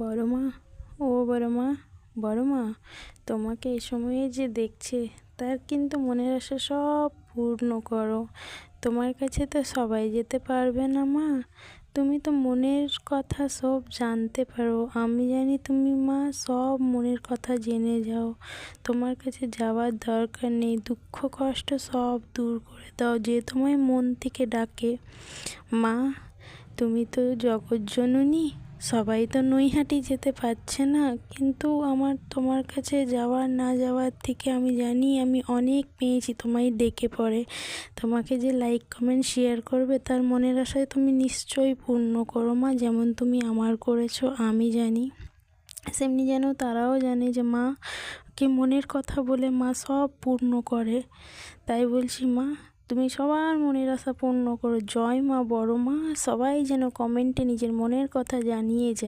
বড় মা, ও বড় মা, বড় মা, তোমাকে এই সময়ে যে দেখছে তার কিন্তু মনের আশা সব পূর্ণ করো। তোমার কাছে তো সবাই যেতে পারবে না মা, তুমি তো মনের কথা সব জানতে পারো। আমি জানি তুমি মা সব মনের কথা জেনে যাও। তোমার কাছে যাওয়ার দরকার নেই, দুঃখ কষ্ট সব দূর করে দাও যে তোমায় মন থেকে ডাকে। মা, তুমি তো জগৎজননী, সবাই তো নৈহাটি যেতে পারছে না, কিন্তু আমার তোমার কাছে যাওয়ার না যাওয়ার থেকে আমি জানি আমি অনেক পেয়েছি তোমায় ডেকে পড়ে। তোমাকে যে লাইক কমেন্ট শেয়ার করবে তার মনের আশায় তুমি নিশ্চয়ই পূর্ণ করো মা, যেমন তুমি আমার করেছো আমি জানি। সেমনি যেন তারাও জানে যে মা কে মনের কথা বলে মা সব পূর্ণ করে। তাই বলছি মা, তুমি সবার মনের আশা পূর্ণ করো। জয় মা, বড় মা। সবাই যেন কমেন্টে নিজের মনের কথা জানিয়ে যায়।